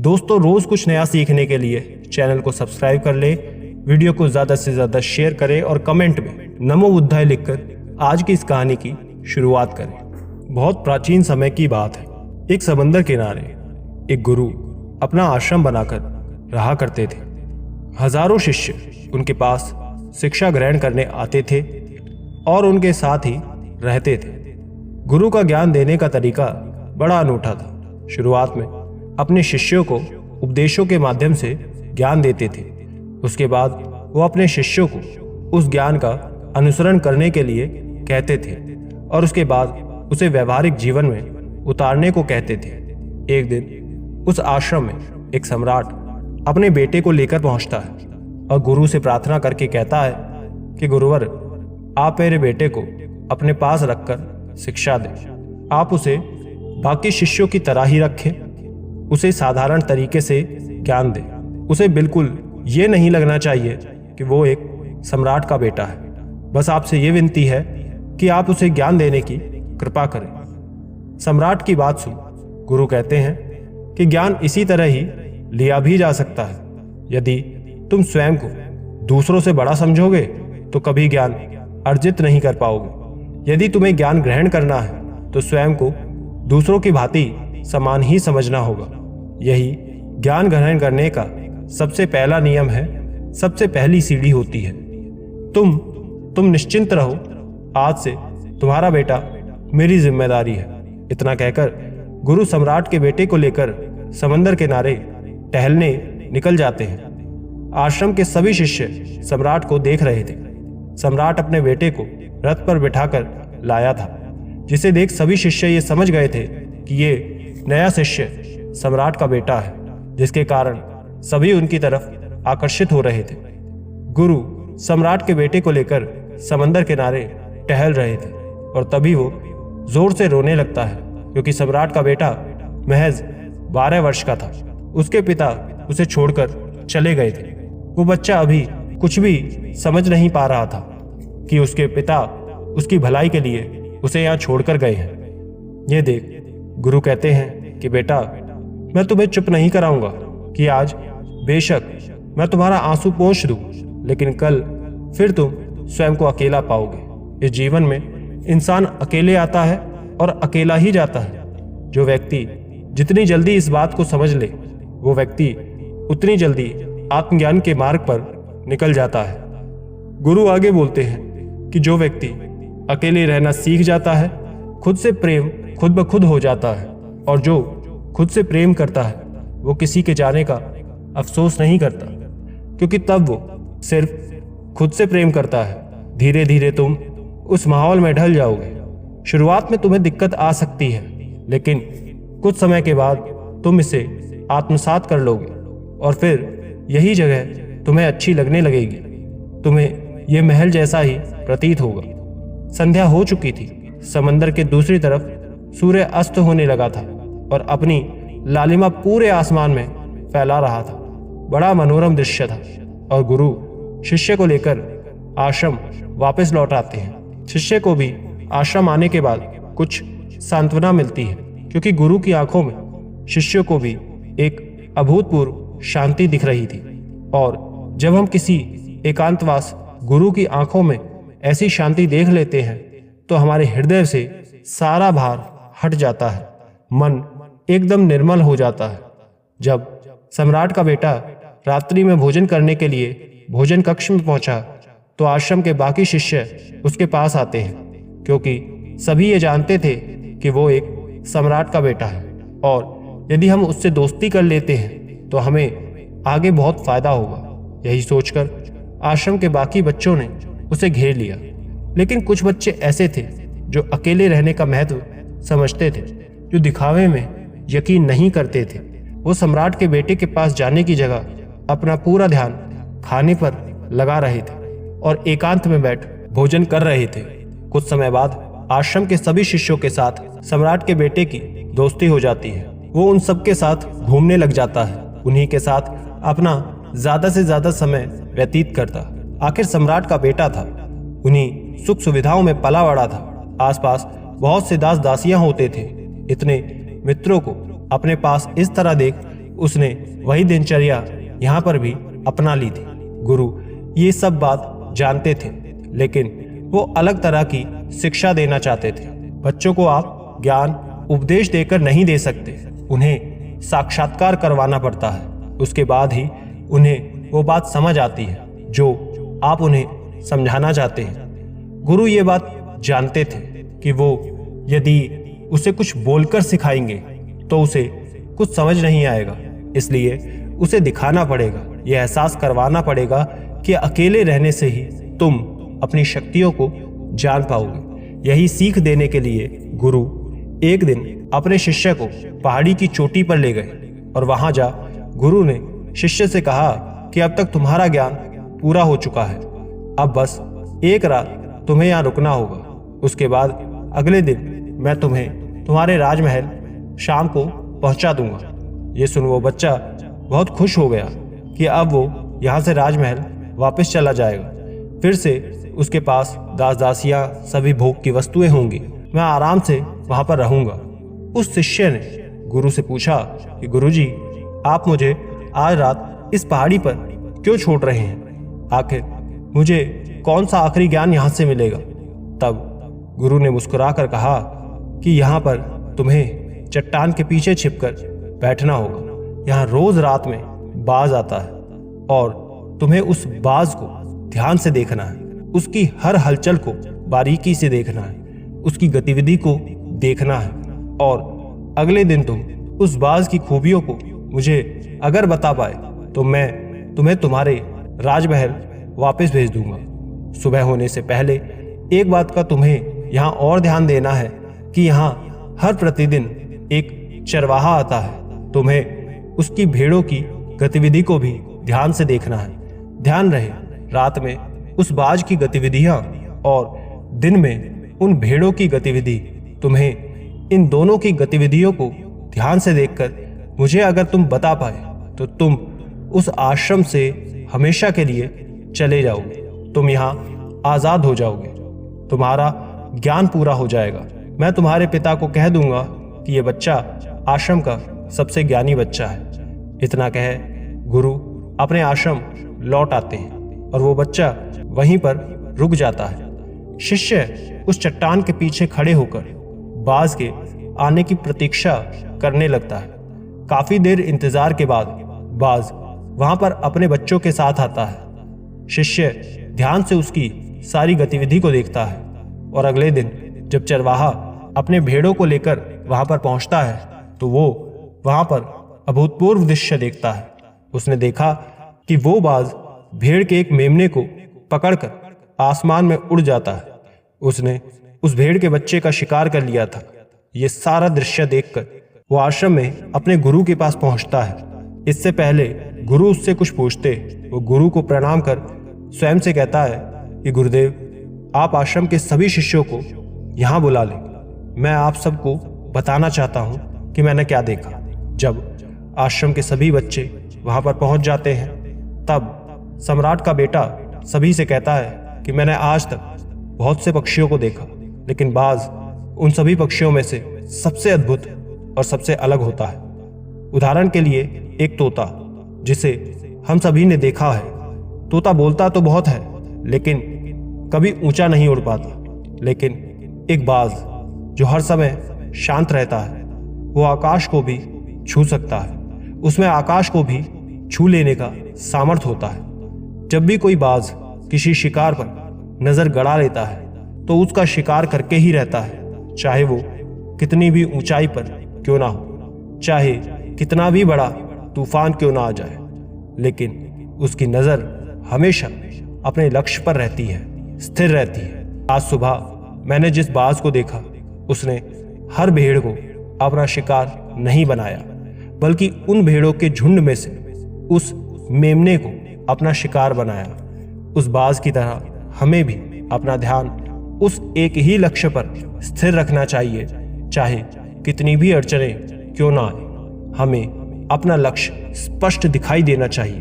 दोस्तों, रोज कुछ नया सीखने के लिए चैनल को सब्सक्राइब कर ले, वीडियो को ज्यादा से ज्यादा शेयर करें और कमेंट में नमो बुद्धाय लिखकर आज की इस कहानी की शुरुआत करें। बहुत प्राचीन समय की बात है। एक समंदर किनारे एक गुरु अपना आश्रम बनाकर रहा करते थे। हजारों शिष्य उनके पास शिक्षा ग्रहण करने आते थे और उनके साथ ही रहते थे। गुरु का ज्ञान देने का तरीका बड़ा अनूठा था। शुरुआत में अपने शिष्यों को उपदेशों के माध्यम से ज्ञान देते थे। उसके बाद वो अपने शिष्यों को उस ज्ञान का अनुसरण करने के लिए कहते थे और उसके बाद उसे व्यवहारिक जीवन में उतारने को कहते थे। एक दिन उस आश्रम में एक सम्राट अपने बेटे को लेकर पहुंचता है और गुरु से प्रार्थना करके कहता है कि गुरुवर, आप मेरे बेटे को अपने पास रखकर शिक्षा दें। आप उसे बाकी शिष्यों की तरह ही रखें, उसे साधारण तरीके से ज्ञान दें। उसे बिल्कुल ये नहीं लगना चाहिए कि वो एक सम्राट का बेटा है। बस आपसे ये विनती है कि आप उसे ज्ञान देने की कृपा करें। सम्राट की बात सुन गुरु कहते हैं कि ज्ञान इसी तरह ही लिया भी जा सकता है। यदि तुम स्वयं को दूसरों से बड़ा समझोगे तो कभी ज्ञान अर्जित नहीं कर पाओगे। यदि तुम्हें ज्ञान ग्रहण करना है तो स्वयं को दूसरों की भांति समान ही समझना होगा। यही ज्ञान ग्रहण करने का सबसे पहला नियम है, सबसे पहली सीढ़ी होती है। तुम निश्चिंत रहो, आज से तुम्हारा बेटा मेरी जिम्मेदारी है। इतना कहकर गुरु सम्राट के बेटे को लेकर समंदर किनारे टहलने निकल जाते हैं। आश्रम के सभी शिष्य सम्राट को देख रहे थे। सम्राट अपने बेटे को रथ पर बिठाकर लाया था, जिसे देख सभी शिष्य ये समझ गए थे कि ये नया शिष्य सम्राट का बेटा है, जिसके कारण सभी उनकी तरफ आकर्षित हो रहे थे। गुरु सम्राट के बेटे को लेकर समंदर किनारे टहल रहे थे और तभी वो जोर से रोने लगता है, क्योंकि सम्राट का बेटा महज 12 वर्ष का था। उसके पिता उसे छोड़कर चले गए थे। वो बच्चा अभी कुछ भी समझ नहीं पा रहा था कि उसके पिता उसकी भलाई के लिए उसे यहाँ छोड़कर गए हैं। ये देख गुरु कहते हैं कि बेटा, मैं तुम्हें चुप नहीं कराऊंगा कि आज बेशक मैं तुम्हारा आंसू पोंछ दूं, लेकिन कल फिर तुम स्वयं को अकेला पाओगे। इस जीवन में इंसान अकेले आता है और अकेला ही जाता है। जो व्यक्ति जितनी जल्दी इस बात को समझ ले, वो व्यक्ति उतनी जल्दी आत्मज्ञान के मार्ग पर निकल जाता है। गुरु आगे बोलते हैं कि जो व्यक्ति अकेले रहना सीख जाता है, खुद से प्रेम खुद ब खुद हो जाता है, और जो खुद से प्रेम करता है वो किसी के जाने का अफसोस नहीं करता, क्योंकि तब वो सिर्फ खुद से प्रेम करता है। धीरे धीरे तुम उस माहौल में ढल जाओगे। शुरुआत में तुम्हें दिक्कत आ सकती है, लेकिन कुछ समय के बाद तुम इसे आत्मसात कर लोगे और फिर यही जगह तुम्हें अच्छी लगने लगेगी। तुम्हें यह महल जैसा ही प्रतीत होगा। संध्या हो चुकी थी। समंदर के दूसरी तरफ सूर्य अस्त होने लगा था और अपनी लालिमा पूरे आसमान में फैला रहा था। बड़ा मनोरम दृश्य था और गुरु शिष्य को लेकर आश्रम वापस लौट आते हैं। शिष्य को भी आश्रम आने के बाद कुछ सांत्वना मिलती है, क्योंकि गुरु की आंखों में शिष्यों को भी एक अभूतपूर्व शांति दिख रही थी। और जब हम किसी एकांतवास गुरु की आंखों में ऐसी शांति देख लेते हैं तो हमारे हृदय से सारा भार हट जाता है, मन एकदम निर्मल हो जाता है। जब सम्राट का बेटा रात्रि में भोजन करने के लिए भोजन कक्ष में पहुंचा तो आश्रम के बाकी शिष्य उसके पास आते हैं, क्योंकि सभी ये जानते थे कि वो एक सम्राट का बेटा है और यदि हम उससे दोस्ती कर लेते हैं तो हमें आगे बहुत फायदा होगा। यही सोचकर आश्रम के बाकी बच्चों ने उसे घेर लिया। लेकिन कुछ बच्चे ऐसे थे जो अकेले रहने का महत्व समझते थे, जो दिखावे में यकीन नहीं करते थे। वो सम्राट के बेटे के पास जाने की जगह अपना पूरा ध्यान खाने पर लगा रहे थे और एकांत में बैठ भोजन कर रहे थे। कुछ समय बाद आश्रम के सभी शिष्यों के साथ सम्राट के बेटे की दोस्ती हो जाती है। वो उन सब के साथ घूमने लग जाता है, उन्हीं के साथ अपना ज्यादा से ज्यादा समय व्यतीत करता। आखिर सम्राट का बेटा था, उन्हीं सुख सुविधाओं में पला बड़ा था। आसपास बहुत से दास दासियां होते थे। इतने मित्रों को अपने पास इस तरह देख उसने वही दिनचर्या यहाँ पर भी अपना ली थी। गुरु ये सब बात जानते थे, लेकिन वो अलग तरह की शिक्षा देना चाहते थे। बच्चों को आप ज्ञान उपदेश देकर नहीं दे सकते, उन्हें साक्षात्कार करवाना पड़ता है। उसके बाद ही उन्हें वो बात समझ आती है जो आप उन्हें समझाना चाहते हैं। गुरु ये बात जानते थे कि वो यदि उसे कुछ बोलकर सिखाएंगे तो उसे कुछ समझ नहीं आएगा, इसलिए उसे दिखाना पड़ेगा, यह एहसास करवाना पड़ेगा कि अकेले रहने से ही तुम अपनी शक्तियों को जान पाओगे। यही सीख देने के लिए गुरु एक दिन अपने शिष्य को पहाड़ी की चोटी पर ले गए और वहां जा गुरु ने शिष्य से कहा कि अब तक तुम्हारा ज्ञान पूरा हो चुका है, अब बस एक रात तुम्हें यहाँ रुकना होगा। उसके बाद अगले दिन मैं तुम्हें तुम्हारे राजमहल शाम को पहुंचा दूंगा। ये सुन वो बच्चा बहुत खुश हो गया कि अब वो यहाँ से राजमहल वापस चला जाएगा। फिर से उसके पास दास दासियां सभी भोग की वस्तुएं होंगी, मैं आराम से वहां पर रहूंगा। उस शिष्य ने गुरु से पूछा कि गुरुजी, आप मुझे आज रात इस पहाड़ी पर क्यों छोड़ रहे हैं? आखिर मुझे कौन सा आखिरी ज्ञान यहाँ से मिलेगा? तब गुरु ने मुस्कुराकर कहा कि यहाँ पर तुम्हें चट्टान के पीछे छिपकर बैठना होगा। यहाँ रोज रात में बाज आता है और तुम्हें उस बाज को ध्यान से देखना है, उसकी हर हलचल को बारीकी से देखना है, उसकी गतिविधि को देखना है और अगले दिन तुम उस बाज की खूबियों को मुझे अगर बता पाए तो मैं तुम्हें तुम्हारे राजमहल वापस भेज दूंगा। सुबह होने से पहले एक बात का तुम्हें यहाँ और ध्यान देना है कि यहाँ हर प्रतिदिन एक चरवाहा आता है, तुम्हें उसकी भेड़ों की गतिविधि को भी ध्यान से देखना है। ध्यान रहे, रात में उस बाज की गतिविधियां और दिन में उन भेड़ों की गतिविधि, तुम्हें इन दोनों की गतिविधियों को ध्यान से देखकर मुझे अगर तुम बता पाए तो तुम उस आश्रम से हमेशा के लिए चले जाओगे। तुम यहाँ आजाद हो जाओगे, तुम्हारा ज्ञान पूरा हो जाएगा। मैं तुम्हारे पिता को कह दूंगा कि यह बच्चा आश्रम का सबसे ज्ञानी बच्चा है। इतना कह गुरु अपने आश्रम लौट आते हैं और वो बच्चा वहीं पर रुक जाता है। शिष्य उस चट्टान के पीछे खड़े होकर बाज के आने की प्रतीक्षा करने लगता है। काफी देर इंतजार के बाद बाज वहां पर अपने बच्चों के साथ आता है। शिष्य ध्यान से उसकी सारी गतिविधि को देखता है और अगले दिन जब चरवाहा अपने भेड़ों को लेकर वहां पर पहुंचता है तो वो वहां पर अभूतपूर्व दृश्य देखता है। उसने देखा कि वो बाज भेड़ के एक मेमने को पकड़कर आसमान में उड़ जाता है। उसने उस भेड़ के बच्चे का शिकार कर लिया था। ये सारा दृश्य देखकर वो आश्रम में अपने गुरु के पास पहुंचता है। इससे पहले गुरु उससे कुछ पूछते, वो गुरु को प्रणाम कर स्वयं से कहता है कि गुरुदेव, आप आश्रम के सभी शिष्यों को यहाँ बुला लें। मैं आप सबको बताना चाहता हूँ कि मैंने क्या देखा। जब आश्रम के सभी बच्चे वहां पर पहुंच जाते हैं तब सम्राट का बेटा सभी से कहता है कि मैंने आज तक बहुत से पक्षियों को देखा, लेकिन बाज उन सभी पक्षियों में से सबसे अद्भुत और सबसे अलग होता है। उदाहरण के लिए एक तोता जिसे हम सभी ने देखा है। तोता बोलता तो बहुत है लेकिन कभी ऊंचा नहीं उड़ पाता, लेकिन एक बाज जो हर समय शांत रहता है, वो आकाश को भी छू सकता है। उसमें आकाश को भी छू लेने का सामर्थ्य होता है। जब भी कोई बाज किसी शिकार पर नजर गड़ा लेता है तो उसका शिकार करके ही रहता है, चाहे वो कितनी भी ऊंचाई पर क्यों ना हो, चाहे कितना भी बड़ा तूफान क्यों ना आ जाए, लेकिन उसकी नजर हमेशा अपने लक्ष्य पर रहती है, स्थिर रहती है। आज सुबह मैंने जिस बाज को देखा उसने हर भेड़ को अपना शिकार नहीं बनाया, बल्कि उन भेड़ों के झुंड में से उस मेमने को अपना शिकार बनाया। उस बाज की तरह हमें भी अपना ध्यान उस एक ही लक्ष्य पर स्थिर रखना चाहिए, चाहे कितनी भी अड़चनें क्यों ना आए। हमें अपना लक्ष्य स्पष्ट दिखाई देना चाहिए।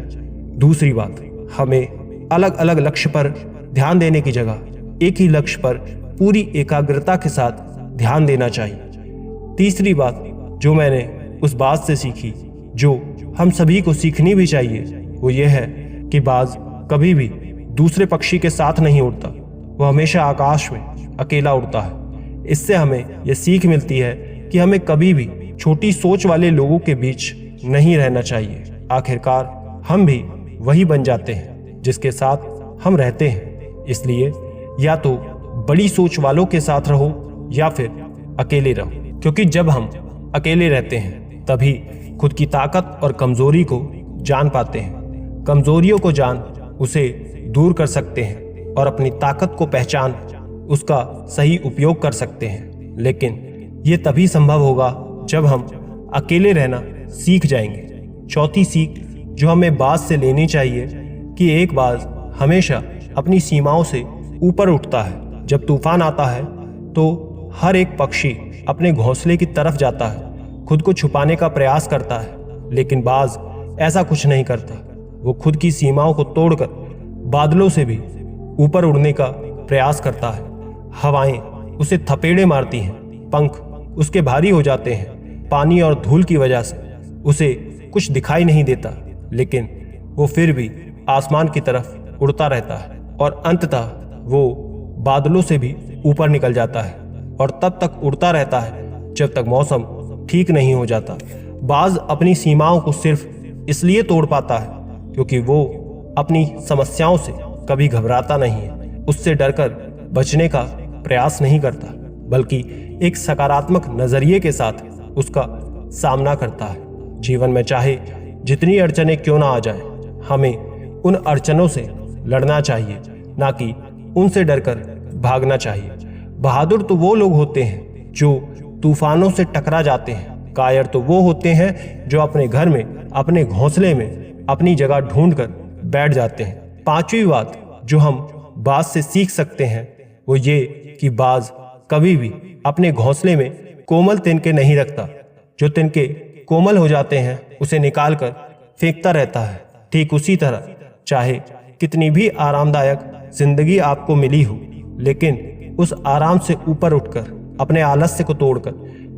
दूसरी बात, हमें अलग अलग लक्ष्य पर ध्यान देने की जगह एक ही लक्ष्य पर पूरी एकाग्रता के साथ ध्यान देना चाहिए। तीसरी बात जो मैंने उस बात से सीखी जो हम सभी को सीखनी भी चाहिए वो ये है कि बाज कभी भी दूसरे पक्षी के साथ नहीं उड़ता, वो हमेशा आकाश में अकेला उड़ता है। इससे हमें यह सीख मिलती है कि हमें कभी भी छोटी सोच वाले लोगों के बीच नहीं रहना चाहिए। आखिरकार हम भी वही बन जाते हैं जिसके साथ हम रहते हैं। इसलिए या तो बड़ी सोच वालों के साथ रहो या फिर अकेले रहो, क्योंकि जब हम अकेले रहते हैं तभी खुद की ताकत और कमजोरी को जान पाते हैं। कमजोरियों को जान उसे दूर कर सकते हैं और अपनी ताकत को पहचान उसका सही उपयोग कर सकते हैं। लेकिन ये तभी संभव होगा जब हम अकेले रहना सीख जाएंगे। चौथी सीख जो हमें बाज से लेनी चाहिए कि एक बाज हमेशा अपनी सीमाओं से ऊपर उठता है। जब तूफान आता है तो हर एक पक्षी अपने घोंसले की तरफ जाता है, खुद को छुपाने का प्रयास करता है, लेकिन बाज ऐसा कुछ नहीं करता। वो खुद की सीमाओं को तोड़कर बादलों से भी ऊपर उड़ने का प्रयास करता है। हवाएं उसे थपेड़े मारती हैं, पंख उसके भारी हो जाते हैं, पानी और धूल की वजह से उसे कुछ दिखाई नहीं देता, लेकिन वो फिर भी आसमान की तरफ उड़ता रहता है और अंततः वो बादलों से भी ऊपर निकल जाता है और तब तक उड़ता रहता है जब तक मौसम ठीक नहीं हो जाता। बाज अपनी सीमाओं को सिर्फ इसलिए तोड़ पाता है क्योंकि वो अपनी समस्याओं से कभी घबराता नहीं है, उससे डरकर बचने का प्रयास नहीं करता, बल्कि एक सकारात्मक नजरिए के साथ उसका सामना करता है। जीवन में चाहे जितनी अड़चनें क्यों ना आ जाए, हमें उन अड़चनों से लड़ना चाहिए, ना कि उनसे डरकर भागना चाहिए। बहादुर तो वो लोग होते हैं जो तूफानों से टकरा जाते हैं। कायर तो वो होते हैं जो अपने घर में, अपने घोंसले में अपनी जगह ढूंढकर बैठ जाते हैं। पांचवी बात जो हम बाज से सीख सकते हैं वो ये कि बाज कभी भी अपने घोंसले में कोमल तिनके नहीं रखता। जो तिनके कोमल हो जाते हैं उसे निकालकर फेंकता रहता है। ठीक उसी तरह चाहे कितनी भी आरामदायक जिंदगी आपको मिली हो, लेकिन उस आराम से ऊपर उठकर अपने आलस्य को तोड़कर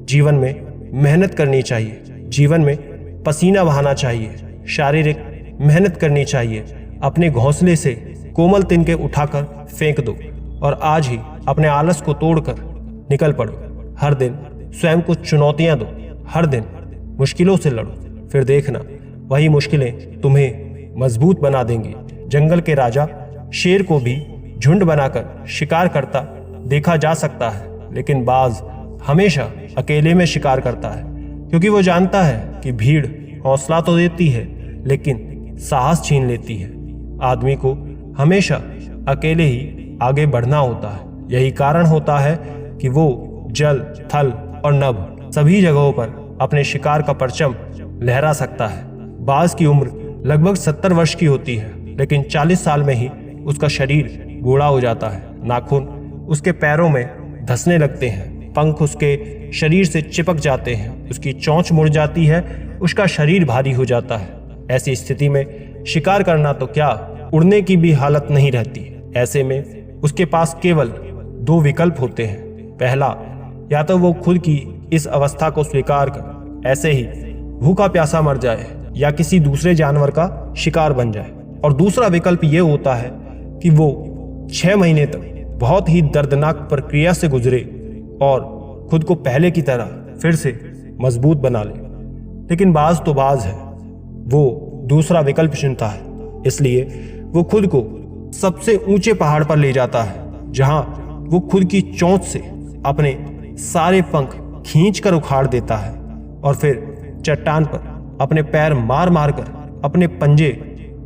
जीवन में मेहनत करनी चाहिए। जीवन में पसीना बहाना चाहिए, शारीरिक मेहनत करनी चाहिए। अपने घोंसले से कोमल तिनके उठाकर फेंक दो और आज ही अपने आलस को तोड़कर निकल पड़ो। हर दिन स्वयं को चुनौतियां दो, हर दिन मुश्किलों से लड़ो, फिर देखना वही मुश्किलें तुम्हें मजबूत बना देंगी। जंगल के राजा शेर को भी झुंड बनाकर शिकार करता देखा जा सकता है, लेकिन बाज हमेशा अकेले में शिकार करता है, क्योंकि वो जानता है कि भीड़ हौसला तो देती है लेकिन साहस छीन लेती है। आदमी को हमेशा अकेले ही आगे बढ़ना होता है। यही कारण होता है कि वो जल, थल और नभ सभी जगहों पर अपने शिकार का परचम लहरा सकता है। बाज की उम्र लगभग 70 वर्ष की होती है, लेकिन 40 साल में ही उसका शरीर बूढ़ा हो जाता है। नाखून उसके पैरों में धंसने लगते हैं, पंख उसके शरीर से चिपक जाते हैं, उसकी चोंच मुड़ जाती है, उसका शरीर भारी हो जाता है। ऐसी स्थिति में शिकार करना तो क्या, उड़ने की भी हालत नहीं रहती। ऐसे में उसके पास केवल 2 विकल्प होते हैं। पहला, या तो वो खुद की इस अवस्था को स्वीकार कर ऐसे ही भूखा प्यासा मर जाए या किसी दूसरे जानवर का शिकार बन जाए, और दूसरा विकल्प ये होता है कि वो 6 महीने तक बहुत ही दर्दनाक प्रक्रिया से गुजरे और खुद को पहले की तरह फिर से मजबूत बना ले। लेकिन बाज तो बाज है, वो दूसरा विकल्प चुनता है। इसलिए वो खुद को सबसे ऊंचे पहाड़ पर ले जाता है, जहां वो खुद की चोंच से अपने सारे पंख खींचकर उखाड़ देता है और फिर चट्टान पर अपने पैर मार मार कर अपने पंजे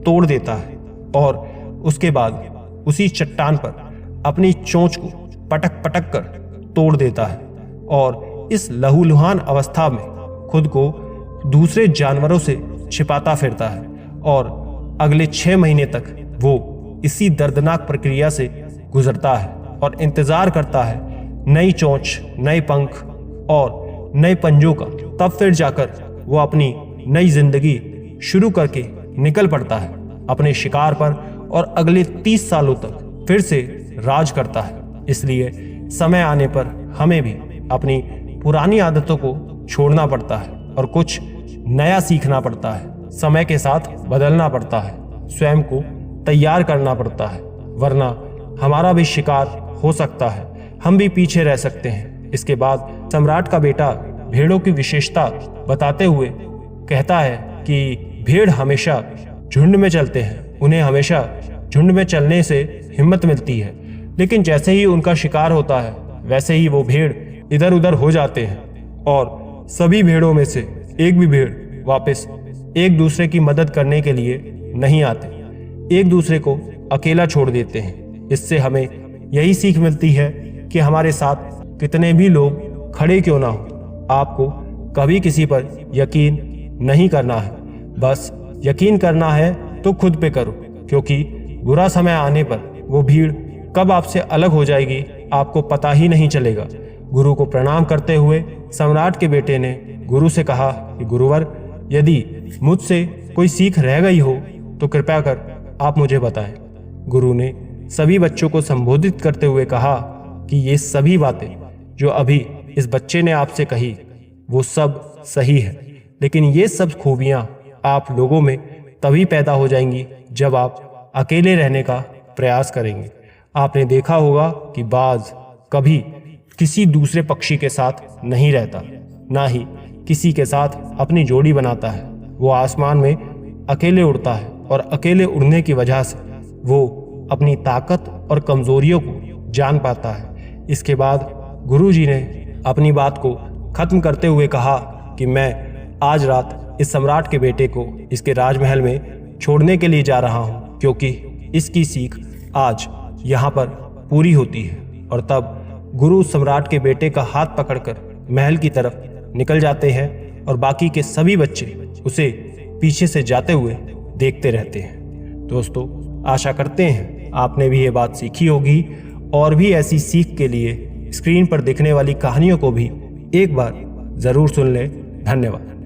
तोड़ देता है और उसके बाद उसी चट्टान पर अपनी चोंच को पटक पटक कर तोड़ देता है और इस लहूलुहान अवस्था में खुद को दूसरे जानवरों से छिपाता फिरता है और अगले 6 महीने तक वो इसी दर्दनाक प्रक्रिया से गुजरता है और इंतजार करता है नई चोंच, नए पंख और नए पंजों का। तब फिर जाकर वो अपनी नई जिंदगी शुरू करके निकल पड़ता है अपने शिकार पर और अगले 30 सालों तक फिर से राज करता है। इसलिए समय आने पर हमें भी अपनी पुरानी आदतों को छोड़ना पड़ता है और कुछ नया सीखना पड़ता है, समय के साथ बदलना पड़ता है, स्वयं को तैयार करना पड़ता है, वरना हमारा भी शिकार हो सकता है, हम भी पीछे रह सकते हैं। इसके बाद सम्राट का बेटा भेड़ों की विशेषता बताते हुए कहता है कि भेड़ हमेशा झुंड में चलते हैं, उन्हें हमेशा झुंड में चलने से हिम्मत मिलती है, लेकिन जैसे ही उनका शिकार होता है वैसे ही वो भेड़ इधर उधर हो जाते हैं और सभी भेड़ों में से एक भी भेड़ वापस एक दूसरे की मदद करने के लिए नहीं आते, एक दूसरे को अकेला छोड़ देते हैं। इससे हमें यही सीख मिलती है कि हमारे साथ कितने भी लोग खड़े क्यों ना हो, आपको कभी किसी पर यकीन नहीं करना है। बस यकीन करना है तो खुद पे करो, क्योंकि बुरा समय आने पर वो भीड़ कब आपसे अलग हो जाएगी आपको पता ही नहीं चलेगा। गुरु को प्रणाम करते हुए सम्राट के बेटे ने गुरु से कहा कि गुरुवर, यदि मुझसे कोई सीख रह गई हो तो कृपया कर आप मुझे बताएं। गुरु ने सभी बच्चों को संबोधित करते हुए कहा कि ये सभी बातें जो अभी इस बच्चे ने आपसे कही वो सब सही है, लेकिन ये सब खूबियां आप लोगों में तभी पैदा हो जाएंगी जब आप अकेले रहने का प्रयास करेंगे। आपने देखा होगा कि बाज कभी किसी दूसरे पक्षी के साथ नहीं रहता, ना ही किसी के साथ अपनी जोड़ी बनाता है। वो आसमान में अकेले उड़ता है और अकेले उड़ने की वजह से वो अपनी ताकत और कमजोरियों को जान पाता है। इसके बाद गुरुजी ने अपनी बात को खत्म करते हुए कहा कि मैं आज रात इस सम्राट के बेटे को इसके राजमहल में छोड़ने के लिए जा रहा हूँ, क्योंकि इसकी सीख आज यहाँ पर पूरी होती है। और तब गुरु सम्राट के बेटे का हाथ पकड़कर महल की तरफ निकल जाते हैं और बाकी के सभी बच्चे उसे पीछे से जाते हुए देखते रहते हैं। दोस्तों, आशा करते हैं आपने भी ये बात सीखी होगी और भी ऐसी सीख के लिए स्क्रीन पर दिखने वाली कहानियों को भी एक बार जरूर सुन लें। धन्यवाद।